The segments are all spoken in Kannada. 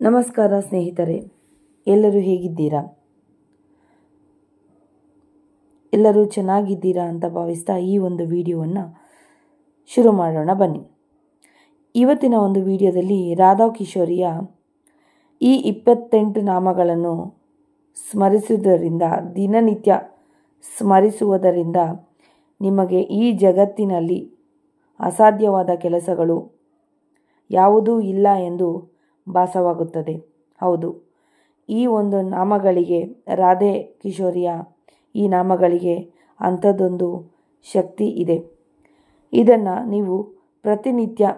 ನಮಸ್ಕಾರ ಸ್ನೇಹಿತರೆ, ಎಲ್ಲರೂ ಹೇಗಿದ್ದೀರಾ? ಎಲ್ಲರೂ ಚೆನ್ನಾಗಿದ್ದೀರಾ ಅಂತ ಭಾವಿಸ್ತಾ ಈ ಒಂದು ವಿಡಿಯೋವನ್ನು ಶುರು ಮಾಡೋಣ ಬನ್ನಿ. ಇವತ್ತಿನ ಒಂದು ವಿಡಿಯೋದಲ್ಲಿ ರಾಧಾ ಕಿಶೋರಿಯ ಈ 28 ನಾಮಗಳನ್ನು ಸ್ಮರಿಸುವುದರಿಂದ, ದಿನನಿತ್ಯ ಸ್ಮರಿಸುವುದರಿಂದ ನಿಮಗೆ ಈ ಜಗತ್ತಿನಲ್ಲಿ ಅಸಾಧ್ಯವಾದ ಕೆಲಸಗಳು ಯಾವುದೂ ಇಲ್ಲ ಎಂದು ಭಾಸವಾಗುತ್ತದೆ. ಹೌದು, ಈ ಒಂದು ನಾಮಗಳಿಗೆ, ರಾಧೆ ಕಿಶೋರಿಯ ಈ ನಾಮಗಳಿಗೆ ಅಂಥದ್ದೊಂದು ಶಕ್ತಿ ಇದೆ. ಇದನ್ನು ನೀವು ಪ್ರತಿನಿತ್ಯ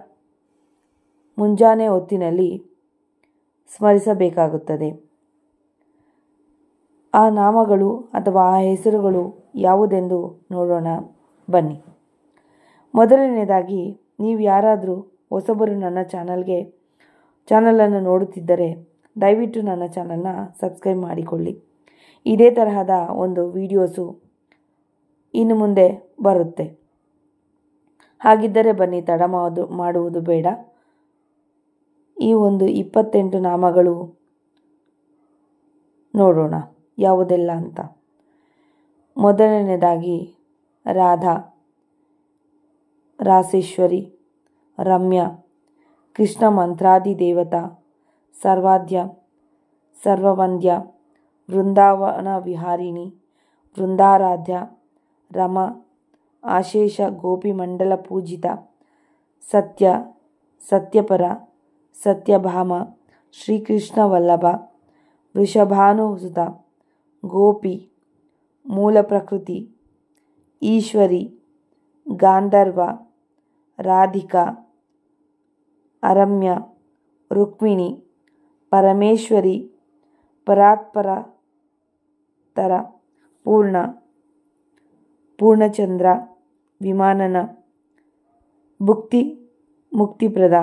ಮುಂಜಾನೆ ಹೊತ್ತಿನಲ್ಲಿ ಸ್ಮರಿಸಬೇಕಾಗುತ್ತದೆ. ಆ ನಾಮಗಳು ಅಥವಾ ಆ ಹೆಸರುಗಳು ಯಾವುದೆಂದು ನೋಡೋಣ ಬನ್ನಿ. ಮೊದಲನೆಯದಾಗಿ, ನೀವು ಯಾರಾದರೂ ಹೊಸಬರು ನನ್ನ ಚಾನಲನ್ನು ನೋಡುತ್ತಿದ್ದರೆ ದಯವಿಟ್ಟು ನನ್ನ ಚಾನಲ್ನ ಸಬ್ಸ್ಕ್ರೈಬ್ ಮಾಡಿಕೊಳ್ಳಿ. ಇದೇ ತರಹದ ಒಂದು ವಿಡಿಯೋಸು ಇನ್ನು ಮುಂದೆ ಬರುತ್ತೆ. ಹಾಗಿದ್ದರೆ ಬನ್ನಿ, ತಡ ಮಾಡುವುದು ಬೇಡ. ಈ ಒಂದು 28 ನಾಮಗಳು ನೋಡೋಣ ಯಾವುದೆಲ್ಲ ಅಂತ. ಮೊದಲನೇದಾಗಿ ರಾಧಾ, ರಾಸೇಶ್ವರಿ, ರಮ್ಯಾ, ಕೃಷ್ಣ ಮಂತ್ರಾದಿ ದೇವತಾ, ಸರ್ವಾದ್ಯ, ಸರ್ವವಂದ್ಯ, ವೃಂದಾವನ ವಿಹಾರಿಣಿ, ವೃಂದಾರಾಧ್ಯ, ರಮ, ಆಶೇಷ ಗೋಪಿಮಂಡಲ ಪೂಜಿತ, ಸತ್ಯ, ಸತ್ಯಪರ, ಸತ್ಯಭಾಮ, ಶ್ರೀಕೃಷ್ಣ ವಲ್ಲಭ, ವೃಷಭಾನುಸುತ, ಗೋಪಿ, ಮೂಲ ಪ್ರಕೃತಿ, ಈಶ್ವರಿ, ಗಾಂಧರ್ವ, ರಾಧಿಕಾ, ಅರಮ್ಯ, ರುಕ್ಮಿಣಿ, ಪರಮೇಶ್ವರಿ, ಪರಾತ್ಪರತರ, ಪೂರ್ಣ, ಪೂರ್ಣಚಂದ್ರ, ವಿಮಾನನ, ಭುಕ್ತಿ ಮುಕ್ತಿಪ್ರದ,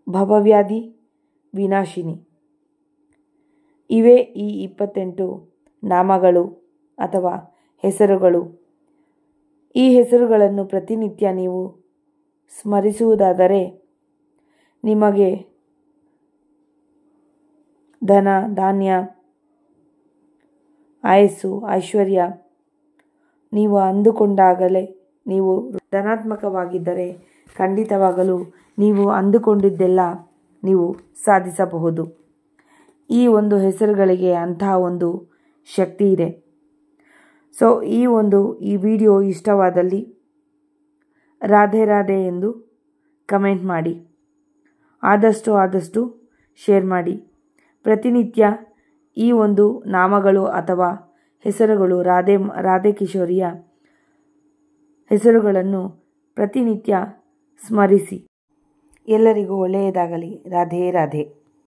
ಭವವ್ಯಾಧಿ ವಿನಾಶಿನಿ. ಇವೇ ಈ 28 ನಾಮಗಳು ಅಥವಾ ಹೆಸರುಗಳು. ಈ ಹೆಸರುಗಳನ್ನು ಪ್ರತಿನಿತ್ಯ ನೀವು ಸ್ಮರಿಸುವುದಾದರೆ ನಿಮಗೆ ಧನ, ಧಾನ್ಯ, ಆಯಸ್ಸು, ಐಶ್ವರ್ಯ, ನೀವು ಅಂದುಕೊಂಡಾಗಲೇ, ನೀವು ಧನಾತ್ಮಕವಾಗಿದ್ದರೆ ಖಂಡಿತವಾಗಲೂ ನೀವು ಅಂದುಕೊಂಡಿದ್ದೆಲ್ಲ ನೀವು ಸಾಧಿಸಬಹುದು. ಈ ಒಂದು ಹೆಸರುಗಳಿಗೆ ಅಂತಹ ಒಂದು ಶಕ್ತಿ ಇದೆ. ಸೊ ಈ ವಿಡಿಯೋ ಇಷ್ಟವಾದಲ್ಲಿ ರಾಧೆ ರಾಧೆ ಎಂದು ಕಮೆಂಟ್ ಮಾಡಿ, ಆದಷ್ಟು ಶೇರ್ ಮಾಡಿ. ಪ್ರತಿನಿತ್ಯ ಈ ಒಂದು ನಾಮಗಳು ಅಥವಾ ಹೆಸರುಗಳು, ರಾಧೆ ಕಿಶೋರಿಯ ಹೆಸರುಗಳನ್ನು ಪ್ರತಿನಿತ್ಯ ಸ್ಮರಿಸಿ. ಎಲ್ಲರಿಗೂ ಒಳ್ಳೆಯದಾಗಲಿ. ರಾಧೆ ರಾಧೆ.